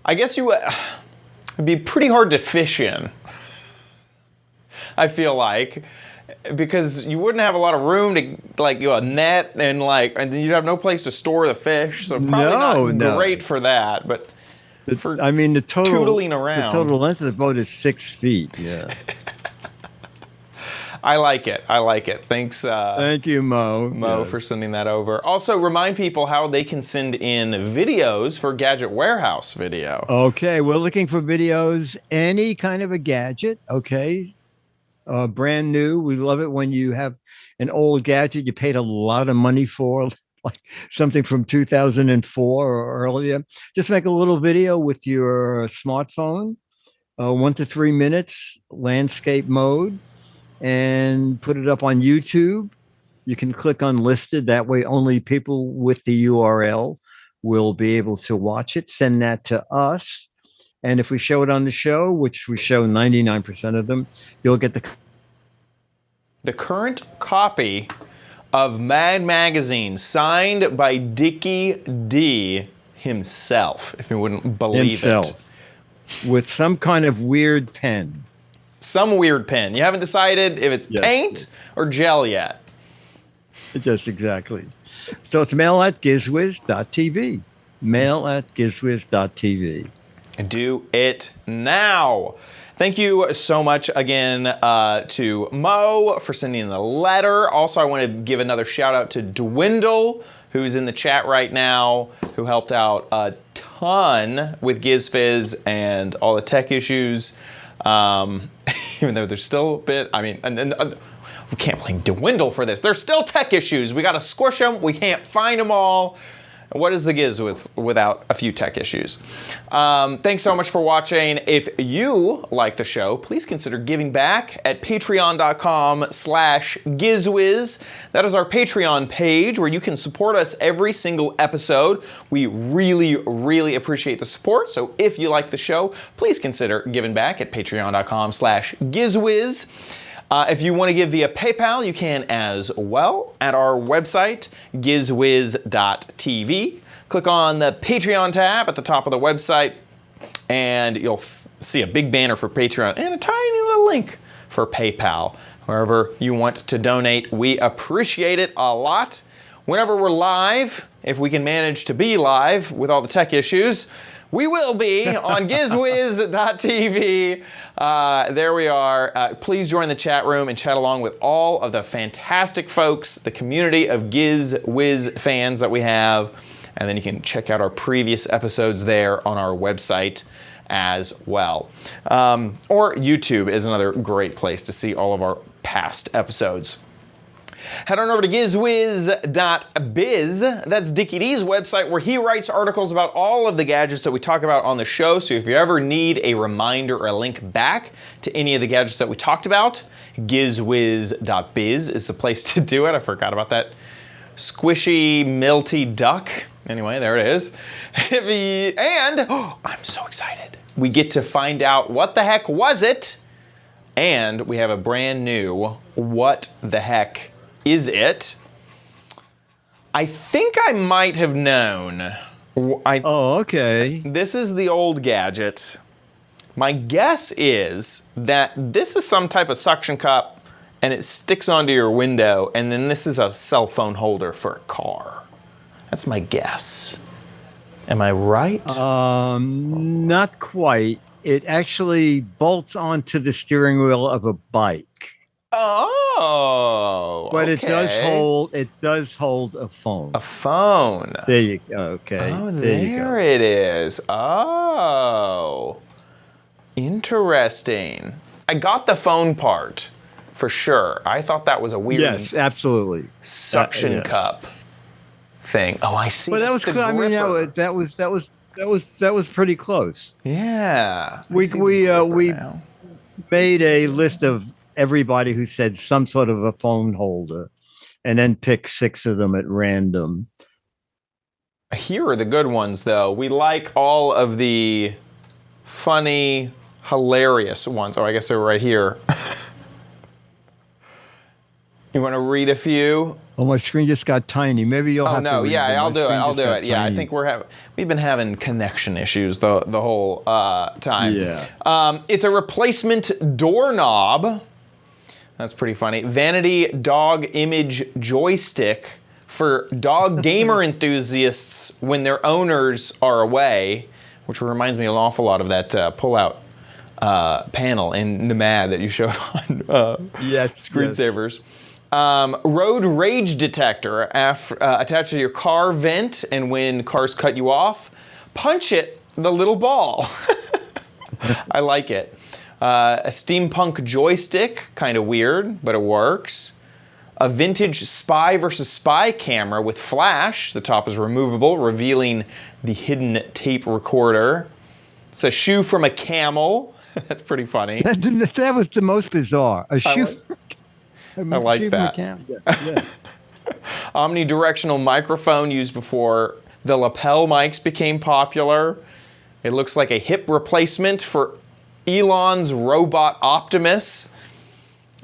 I guess it'd be pretty hard to fish in, I feel like. Because you wouldn't have a lot of room to a net and then you'd have no place to store the fish, so probably not great for that. But the total tootling around, the total length of the boat is 6 feet. Yeah, I like it. Thanks. Thank you, Mo, for sending that over. Also, remind people how they can send in videos for Gadget Warehouse video. Okay, we're looking for videos, any kind of a gadget. Okay. Brand new. We love it when you have an old gadget you paid a lot of money for, like something from 2004 or earlier. Just make a little video with your smartphone, 1 to 3 minutes, landscape mode, and put it up on YouTube. You can click on listed. That way only people with the URL will be able to watch it. Send that to us. And if we show it on the show, which we show 99% of them, you'll get the current copy of Mad Magazine, signed by Dickie D himself, if you wouldn't believe it. With some kind of weird pen. Some weird pen. You haven't decided if it's paint or gel yet. Just exactly. So it's mail@gizwiz.tv. Mail@gizwiz.tv. Do it now. Thank you so much again to Mo for sending the letter. Also, I want to give another shout out to Dwindle, who's in the chat right now, who helped out a ton with Giz Wiz and all the tech issues. Even though there's still a bit, we can't blame Dwindle for this. There's still tech issues. We got to squish them. We can't find them all. What is the Giz without a few tech issues? Thanks so much for watching. If you like the show, please consider giving back at patreon.com/GizWiz. That is our Patreon page where you can support us every single episode. We really, really appreciate the support. So if you like the show, please consider giving back at patreon.com/GizWiz. If you want to give via PayPal, you can as well at our website, gizwiz.tv. Click on the Patreon tab at the top of the website, and you'll see a big banner for Patreon and a tiny little link for PayPal. Wherever you want to donate, we appreciate it a lot. Whenever we're live, if we can manage to be live with all the tech issues, we will be on gizwiz.tv. There we are. Please join the chat room and chat along with all of the fantastic folks, the community of Giz Wiz fans that we have. And then you can check out our previous episodes there on our website as well. Or YouTube is another great place to see all of our past episodes. Head on over to gizwiz.biz. That's Dickie D's website, where he writes articles about all of the gadgets that we talk about on the show. So if you ever need a reminder or a link back to any of the gadgets that we talked about, gizwiz.biz is the place to do it. I forgot about that squishy, melty duck. Anyway, there it is. I'm so excited. We get to find out what the heck was it? And we have a brand new What the Heck Is It? I think I might have known Oh, okay. This is the old Gadget. My guess is that this is some type of suction cup and it sticks onto your window, and then this is a cell phone holder for a car. That's my guess. Am I right? Not quite. It actually bolts onto the steering wheel of a bike. Oh, but okay. It does hold a phone. A phone. There you go. Okay. Oh, there you go. it is. Oh, interesting. I got the phone part for sure. I thought that was a weird. Yes, absolutely. Suction cup thing. Oh, I see. But that was. I mean, that was pretty close. Yeah. We made a list of everybody who said some sort of a phone holder, and then picked 6 of them at random. Here are the good ones, though. We like all of the funny, hilarious ones. Oh, I guess they're right here. You want to read a few? Oh, my screen just got tiny. Maybe you'll have to read them. I'll do it. I'll do it. Yeah, tiny. I think we've been having connection issues the whole time. Yeah. It's a replacement doorknob. That's pretty funny. Vanity dog image joystick for dog gamer enthusiasts when their owners are away, which reminds me an awful lot of that pull-out panel in the Mad that you showed on Screensavers. Road rage detector attached to your car vent, and when cars cut you off, punch it the little ball. I like it. A steampunk joystick, kind of weird, but it works. A vintage spy versus spy camera with flash. The top is removable, revealing the hidden tape recorder. It's a shoe from a camel. That's pretty funny. That was the most bizarre. A shoe. I like that. Yeah. Omnidirectional microphone used before the lapel mics became popular. It looks like a hip replacement for Elon's robot Optimus.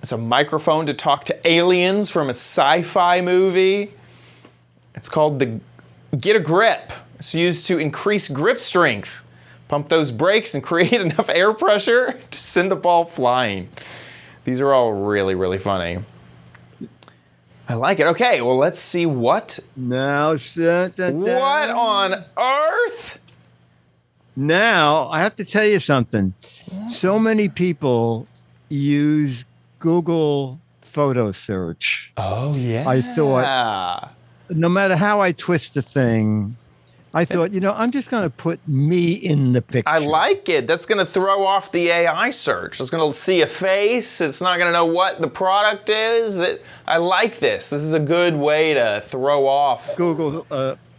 It's a microphone to talk to aliens from a sci-fi movie. It's called the Get a Grip. It's used to increase grip strength, pump those brakes, and create enough air pressure to send the ball flying. These are all really, really funny. I like it. Okay, well, let's see what. Now, what on earth? Now, I have to tell you something. So many people use Google photo search. Oh, yeah. I thought, no matter how I twist the thing, I thought, I'm just going to put me in the picture. I like it. That's going to throw off the AI search. It's going to see a face. It's not going to know what the product is. I like this. This is a good way to throw off. Google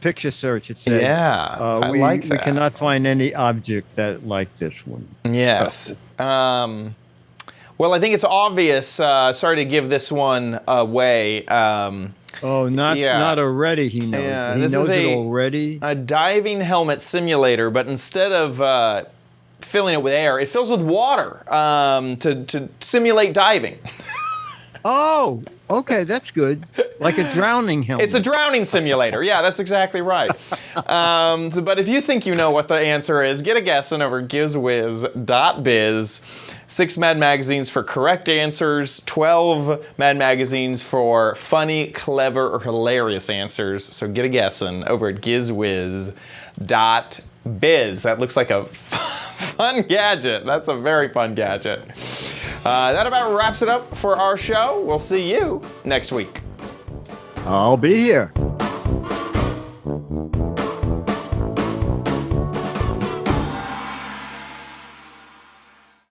picture search, it said. Yeah, I like that. We cannot find any object that like this one. Yes. Well, I think it's obvious. Sorry to give this one away. Not already. He knows. Yeah, he knows it already. A diving helmet simulator, but instead of filling it with air, it fills with water to simulate diving. Oh, okay, that's good. Like a drowning helmet. It's a drowning simulator. Yeah, that's exactly right. But if you think you know what the answer is, get a guessing over gizwiz.biz. 6 Mad Magazines for correct answers, 12 Mad Magazines for funny, clever, or hilarious answers. So get a guessing over at gizwiz.biz. That looks like a fun gadget. That's a very fun gadget. That about wraps it up for our show. We'll see you next week. I'll be here.